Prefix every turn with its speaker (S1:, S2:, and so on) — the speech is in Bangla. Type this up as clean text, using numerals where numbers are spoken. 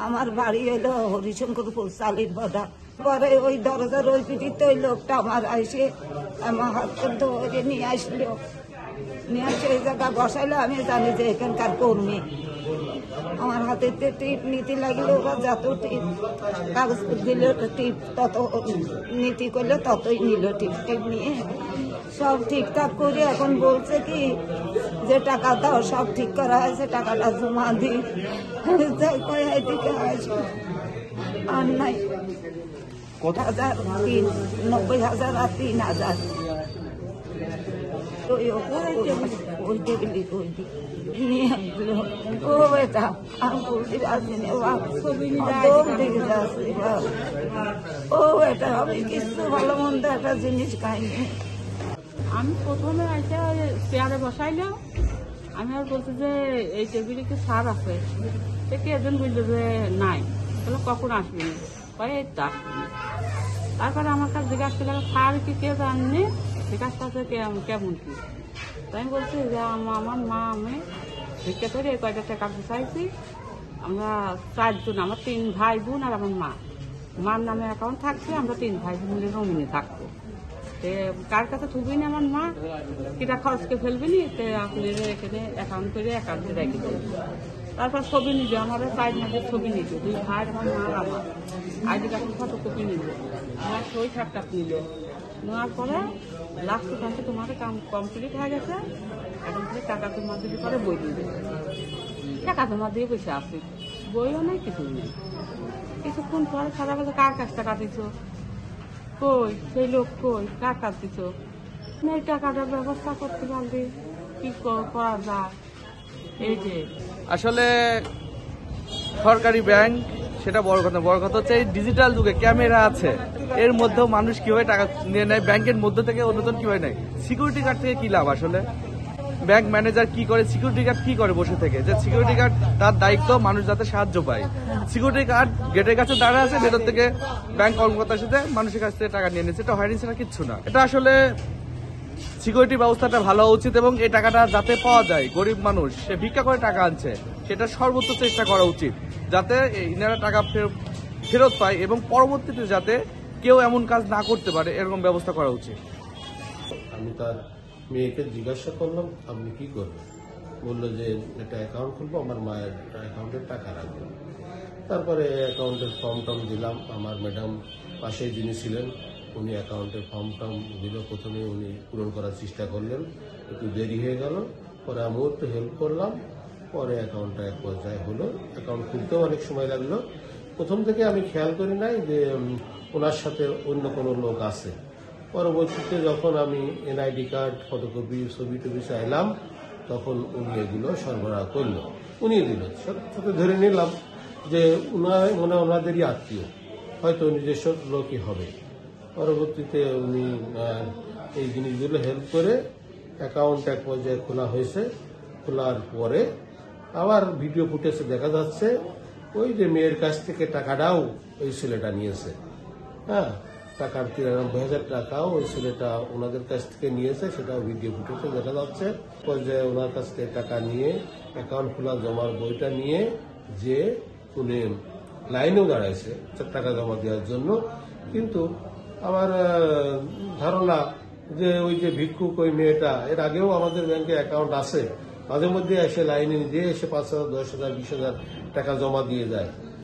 S1: আমার বাড়ি হইলো হরিশঙ্করপুর চালির বাধা। পরে ওই দরজার ওই পিঠিতে ওই লোকটা আমার আইসে আমার হাত ধরে নিয়ে আসলো, নিয়ে আসে এই জায়গা বসাইলো। আমি জানি যে এখানকার কর্মী। আমার হাতে টিপ নীতি লাগলো, ওরা যত টিপ কাগজ দিল টিপ তত নীতি করলো, ততই নিল টিপ টিপ নিয়ে সব ঠিকঠাক করে এখন বলছে কি যে টাকা দাও, সব ঠিক করা হয়েছে, টাকাটা জমা দিই। এদিকে আসবে আর নাই 90,000 আর 3,000 ওই টেবিলি ওই দিক নিয়ে আসলো। ও বেটা আমি বলতে পারছি না, দিকে যাচ্ছি। ও বেটা আমি কিছু ভালো মন্দ একটা জিনিস খাইনি।
S2: আমি প্রথমে এসে চেয়ারে বসাইলাম। আমি আর বলছি যে এই টেবিলে কি সার আছে? সে কি একজন বললো যে নাই। বলে কখন আসবি? এই তো আসবি। তারপরে আমার কাছে জিজ্ঞাসা করলাম সার কি কে জাননি, জিজ্ঞাসা করছে কেমন কি। তাই আমি বলছি যে আমার মা আমি ভিক্ষা করে এই কয়টা টাকা চাইছি। আমরা 4 জন, আমার 3 ভাই বোন আর আমার মা। মার নামে অ্যাকাউন্ট থাকছে, আমরা 3 ভাই বোন মিলে নমিনি থাকবো। কার কাছে থুবি না আমার মা, কিটা খরচকে ফেলবি নি, আপনি এখানে অ্যাকাউন্ট করে অ্যাকাউন্টে রেখে দেবেন। তারপর ছবি নিবে, আমার 4 মাসের ছবি নিবে, 2 ভাই আমার মা আমার আইডি কার্ডের ফটোকপি নিবে, আমার সই খাপটাপ নিল। নেওয়ার পরে লাস্ট কাছে তোমার কাম কমপ্লিট হয়ে গেছে, এখন থেকে টাকা জমা দিলে পরে বই দিবে। টাকা জমা দিয়ে বসে আসি, বইও নেই কিছুই নেই। কিছুক্ষণ পরে সারা বলে কার কাছ টাকা দিছ, কই সেই লোক কই, কার কাছ দিছ? এই টাকাটার ব্যবস্থা করতে পারবি, কি করা যায়? এই যে
S3: আসলে সরকারি ব্যাংক সেটা বড় কথা, বড় কথা হচ্ছে এই ডিজিটাল যুগে ক্যামেরা আছে, এর মধ্যেও মানুষ কিভাবে টাকা নিয়ে নেয়, ব্যাংকের মধ্যে থেকে অন্যতম কিভাবে নেয়। সিকিউরিটি গার্ড থেকে কি লাভ? আসলে ব্যাংক ম্যানেজার কি করে, সিকিউরিটি গার্ড কি করে বসে থেকে? যে সিকিউরিটি গার্ড তার দায়িত্ব মানুষ যাতে সাহায্য পায়। সিকিউরিটি গার্ড গেটের কাছে দাঁড়া আছে, ভেতর থেকে ব্যাংক কর্মকর্তার সাথে মানুষের কাছ থেকে টাকা নিয়ে নিচ্ছে। এটা হয়নি, সেটা কিচ্ছু না। এটা আসলে সিকিউরিটি ব্যবস্থাটা ভালো হওয়া উচিত এবং এই টাকাটা যাতে পাওয়া যায়। গরিব মানুষ সে ভিক্ষা করে টাকা আনছে, সেটা সর্বোচ্চ চেষ্টা করা উচিত যাতে ইনারা টাকা ফেরত পায় এবং পরবর্তীতে যাতে কেউ এমন কাজ না করতে পারে, এরকম ব্যবস্থা করা উচিত।
S4: আমি তার মেয়েকে জিজ্ঞাসা করলাম আপনি কি করবেন? বললো যে একটা অ্যাকাউন্ট খুলবো, আমার মায়ের অ্যাকাউন্টে টাকা রাখবো। তারপরে অ্যাকাউন্টের ফর্ম টর্ম দিলাম। আমার ম্যাডাম পাশেই যিনি ছিলেন উনি অ্যাকাউন্টের ফর্ম টর্ম দিল। প্রথমে উনি পূরণ করার চেষ্টা করলেন, একটু দেরি হয়ে গেল। পরে আমিও একটু হেল্প করলাম। পরে অ্যাকাউন্টটা এক পর্যায়ে হলো। অ্যাকাউন্ট খুলতেও অনেক সময় লাগলো। প্রথম থেকে আমি খেয়াল করি নাই যে ওনার সাথে অন্য কোনো লোক আছে। পরবর্তীতে যখন আমি এনআইডি কার্ড, ফটোকপি, ছবি টবি চাইলাম, তখন উনি এগুলো সরবরাহ করলো, উনি দিল। সাথে ধরে নিলাম যে ওনাদেরই আত্মীয়, হয়তো নিজস্ব লোকই হবে। পরবর্তীতে উনি এই জিনিসগুলো হেল্প করে অ্যাকাউন্ট এক পর্যায়ে খোলা হয়েছে। খোলার পরে আবার ভিডিও ফুটেজে দেখা যাচ্ছে ওই যে মেয়ের কাছ থেকে টাকাটাও ওই ছেলেটা নিয়েছে। হ্যাঁ, টাকার 93,000 টাকাও ওই ছেলেটা ওনাদের কাছ থেকে নিয়েছে, সেটাও ভিডিও ফুটেজে দেখা যাচ্ছে। পর্যায়ে ওনার কাছ থেকে টাকা নিয়ে অ্যাকাউন্ট খোলা জমার বইটা নিয়ে যে উনি লাইনেও দাঁড়াইছে টাকা জমা দেওয়ার জন্য। কিন্তু আমার ধারণা যে ওই যে ভিক্ষুক ওই মেয়েটা, এর আগেও আমাদের ব্যাংকে অ্যাকাউন্ট আছে, মাঝে মধ্যে এসে লাইনে নিজে এসে 5,000, 10,000, 20,000 টাকা জমা দিয়ে যায়।